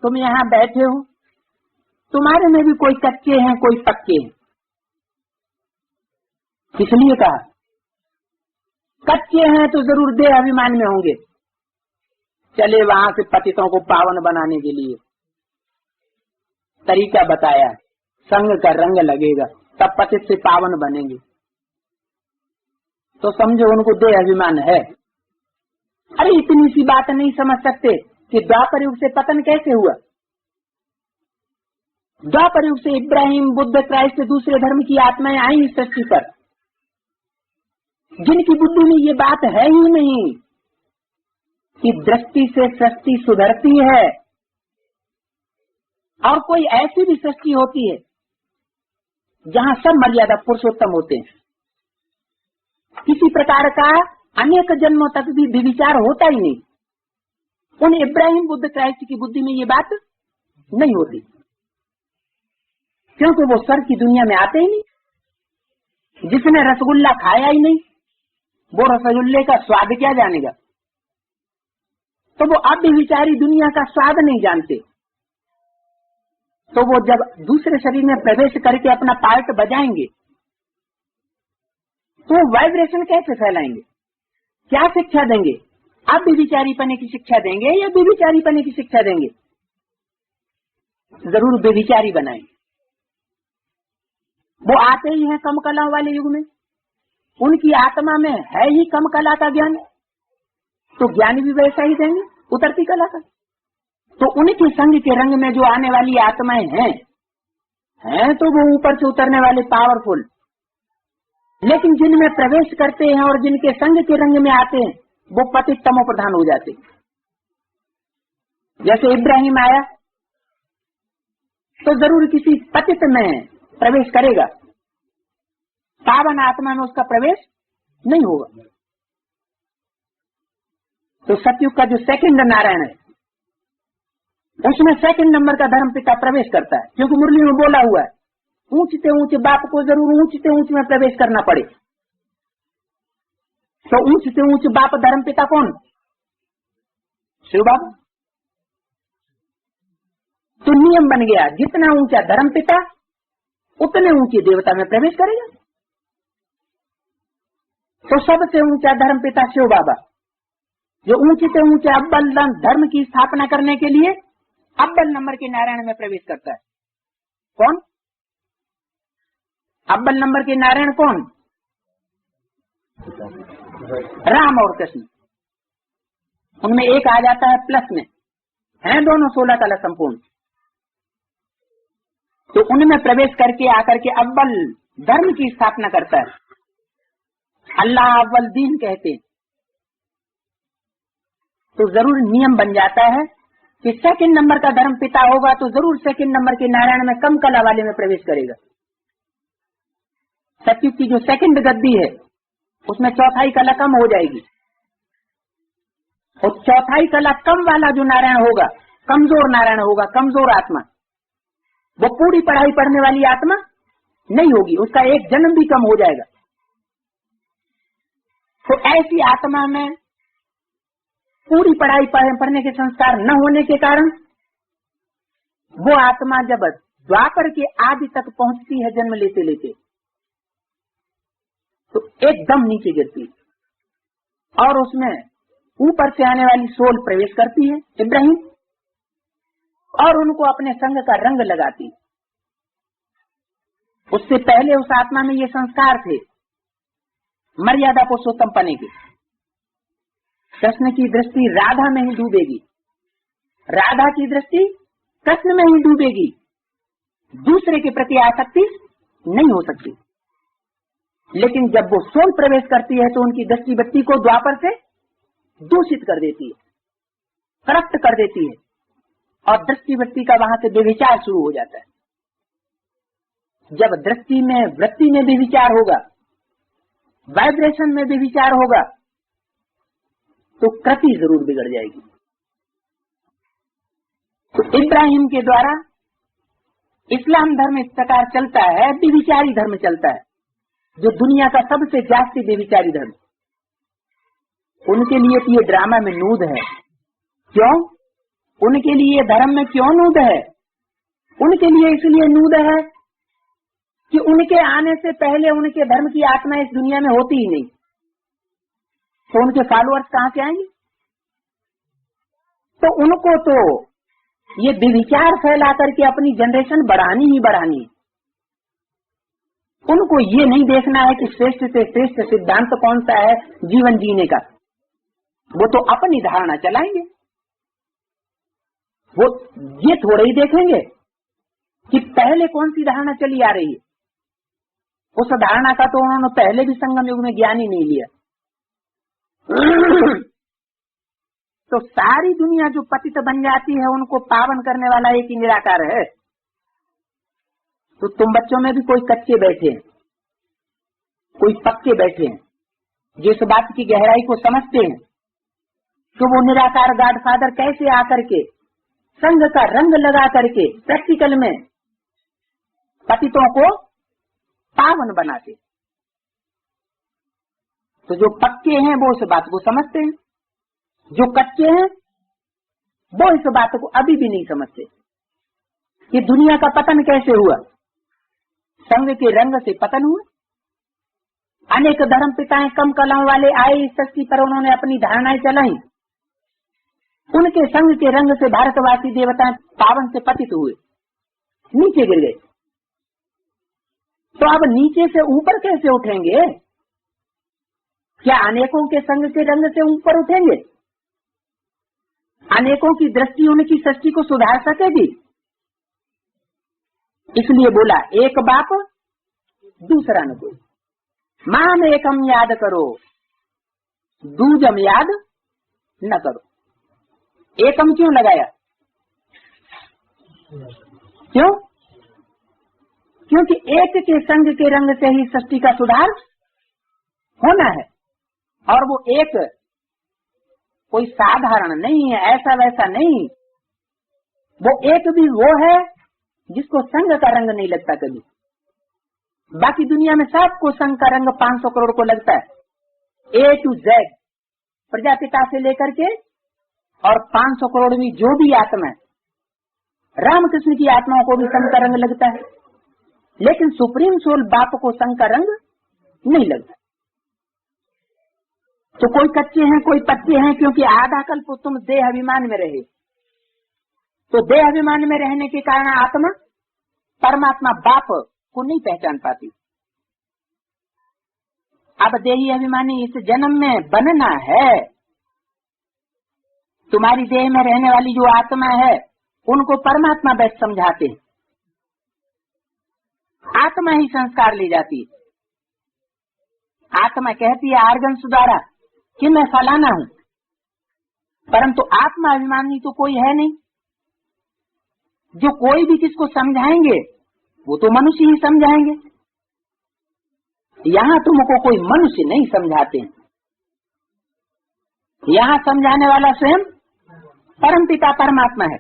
तुम यहाँ बैठे हो, तुम्हारे में भी कोई कच्चे हैं कोई पक्के हैं। इसलिए कहा कच्चे हैं तो जरूर देह अभिमान में होंगे, चले वहां से पतितों को पावन बनाने के लिए तरीका बताया, संग का रंग लगेगा तब पतित से पावन बनेंगे। तो समझो उनको देह अभिमान है। अरे इतनी सी बात नहीं समझ सकते कि द्वापर युग से पतन कैसे हुआ। द्वापर युग से इब्राहिम, बुद्ध, क्राइस्ट, दूसरे धर्म की आत्माएं आई इस सृष्टि पर, जिनकी बुद्धि में ये बात है ही नहीं कि दृष्टि से सृष्टि सुधरती है और कोई ऐसी भी सृष्टि होती है जहां सब मर्यादा पुरुषोत्तम होते हैं। किसी प्रकार का अनेक जन्मों तक भी विचार होता ही नहीं। उन इब्राहिम, बुद्ध, क्राइस्ट की बुद्धि में ये बात नहीं होती, क्योंकि वो सर की दुनिया में आते ही नहीं। जिसने रसगुल्ला खाया ही नहीं वो रसगुल्ले का स्वाद क्या जानेगा। तो वो अब भी विचारी दुनिया का स्वाद नहीं जानते। तो वो जब दूसरे शरीर में प्रवेश करके अपना पार्ट बजाएंगे तो वाइब्रेशन कैसे फैलाएंगे, क्या शिक्षा देंगे। अब भी विचारी पने की शिक्षा देंगे या बेविचारी पने की शिक्षा देंगे। जरूर बेविचारी बनाएंगे। वो आते ही हैं कम कला वाले युग में, उनकी आत्मा में है ही कम कला का ज्ञान, तो ज्ञान भी वैसा ही देंगे उतरती कला का। तो उनके संग के रंग में जो आने वाली आत्माएं हैं तो वो ऊपर से उतरने वाले पावरफुल, लेकिन जिनमें प्रवेश करते हैं और जिनके संग के रंग में आते हैं वो पतित तमो प्रधान हो जाते। जैसे इब्राहिम आया तो जरूर किसी पतित में प्रवेश करेगा, पावन आत्मा में उसका प्रवेश नहीं होगा। तो सतयुग का जो सेकंड नारायण है उसमें सेकंड नंबर का धर्म पिता प्रवेश करता है, क्योंकि मुरली में बोला हुआ है ऊंचते ऊंचे बाप को जरूर ऊंचते ऊंचे में प्रवेश करना पड़े। तो ऊंचते ऊंचे बाप धर्म पिता कौन? शिव बाबा। तो नियम बन गया जितना ऊंचा धर्म पिता उतने ऊंचे देवता में प्रवेश करेगा। तो सबसे ऊंचा धर्म पिता शिव बाबा, जो ऊंचे से ऊंचे अव्वल धर्म की स्थापना करने के लिए अव्वल नंबर के नारायण में प्रवेश करता है। कौन अव्वल नंबर के नारायण? कौन? राम और कृष्ण। उनमें एक आ जाता है प्लस में, हैं दोनों 16 कला संपूर्ण। तो उनमें प्रवेश करके आकर के अव्वल धर्म की स्थापना करता है। अल्लाह अव्वल दीन कहते हैं। तो जरूर नियम बन जाता है कि सेकंड नंबर का धर्म पिता होगा तो जरूर सेकंड नंबर के नारायण में कम कला वाले में प्रवेश करेगा। सतयुग की जो सेकंड गद्दी है उसमें चौथाई कला कम हो जाएगी, और चौथाई कला कम वाला जो नारायण होगा, कमजोर नारायण होगा, कमजोर आत्मा, वो पूरी पढ़ाई पढ़ने वाली आत्मा नहीं होगी, उसका एक जन्म भी कम हो जाएगा। तो ऐसी आत्मा में पूरी पढ़ाई पढ़ने के संस्कार न होने के कारण वो आत्मा जब द्वापर के आदि तक पहुंचती है जन्म लेते लेते तो एकदम नीचे गिरती और उसमें ऊपर से आने वाली सोल प्रवेश करती है इब्राहिम, और उनको अपने संग का रंग लगाती। उससे पहले उस आत्मा में ये संस्कार थे मर्यादा पुरुषोत्तम पने के। कृष्ण की दृष्टि राधा में ही डूबेगी, राधा की दृष्टि कृष्ण में ही डूबेगी, दूसरे के प्रति आसक्ति नहीं हो सकती। लेकिन जब वो सोल प्रवेश करती है तो उनकी दृष्टि बत्ती को द्वापर से दूषित कर देती है, करप्ट कर देती है, और दृष्टि वृत्ति का वहां से बेविचार शुरू हो जाता है। जब दृष्टि में वृत्ति में भी विचार होगा, वाइब्रेशन में भी विचार होगा, तो कृति जरूर बिगड़ जाएगी। तो इब्राहिम के द्वारा इस्लाम धर्म इस प्रकार चलता है, बेविचारी धर्म चलता है, जो दुनिया का सबसे जास्ती बेविचारी धर्म। उनके लिए तो ये ड्रामा में नूद है। क्यों? उनके लिए धर्म में क्यों नूद है? उनके लिए इसलिए नूद है कि उनके आने से पहले उनके धर्म की आत्मा इस दुनिया में होती ही नहीं, तो उनके फॉलोअर्स कहां से आएंगे? तो उनको तो ये विचार फैला करके अपनी जनरेशन बढ़ानी ही बढ़ानी है। उनको ये नहीं देखना है कि श्रेष्ठ से श्रेष्ठ सिद्धांत कौन सा है जीवन जीने का, वो तो अपनी धारणा चलाएंगे। वो ये थोड़े ही देखेंगे कि पहले कौन सी धारणा चली आ रही है। उस धारणा का तो उन्होंने पहले भी संगम युग में ज्ञान ही नहीं लिया। तो सारी दुनिया जो पतित बन जाती है उनको पावन करने वाला एक ही निराकार है। तो तुम बच्चों में भी कोई कच्चे बैठे हैं, कोई पक्के बैठे हैं, जो इस बात की गहराई को समझते हैं कि वो निराकार गॉडफादर कैसे आकर के संघ का रंग लगा करके प्रैक्टिकल में पतितों को पावन बनाते। तो जो पक्के हैं वो इस बात को समझते हैं, जो कच्चे हैं वो इस बात को अभी भी नहीं समझते कि दुनिया का पतन कैसे हुआ। संघ के रंग से पतन हुआ। अनेक धर्म पिताएं कम कलाओं वाले आए इस सृष्टि पर, उन्होंने अपनी धारणाएं चलाई। उनके संघ के रंग से भारतवासी देवता पावन से पतित हुए, नीचे गिर गए। तो अब नीचे से ऊपर कैसे उठेंगे? क्या अनेकों के संघ के रंग से ऊपर उठेंगे? अनेकों की दृष्टि उनकी सृष्टि को सुधार सकेगी? इसलिए बोला एक बाप दूसरा न कोई, माम एकम याद करो दूजम याद न करो। एकम क्यों लगाया? क्यों? क्योंकि एक के संग के रंग से ही सृष्टि का सुधार होना है। और वो एक कोई साधारण नहीं है, ऐसा वैसा नहीं। वो एक भी वो है जिसको संग का रंग नहीं लगता कभी। बाकी दुनिया में सबको संग का रंग 500 करोड़ को लगता है, A to Z, प्रजापिता से लेकर के। और 500 करोड़ में जो भी आत्मा है, रामकृष्ण की आत्माओं को भी संग का रंग लगता है, लेकिन सुप्रीम सोल बाप को संग का रंग नहीं लगता। तो कोई कच्चे हैं, कोई पक्के हैं, क्योंकि आधा कल्प तुम देह अभिमान में रहे। तो देह अभिमान में रहने के कारण आत्मा परमात्मा बाप को नहीं पहचान पाती। अब देही अभिमानी इस जन्म में बनना है। तुम्हारी देह में रहने वाली जो आत्मा है उनको परमात्मा बैठ समझाते हैं। आत्मा ही संस्कार ले जाती है। आत्मा कहती है आर्गन सुधारा कि मैं फलाना हूं, परंतु आत्मा अभिमानी तो कोई है नहीं। जो कोई भी किसको समझाएंगे वो तो मनुष्य ही समझाएंगे। यहाँ तुमको कोई मनुष्य नहीं समझाते। यहाँ समझाने वाला स्वयं परमपिता परमात्मा है।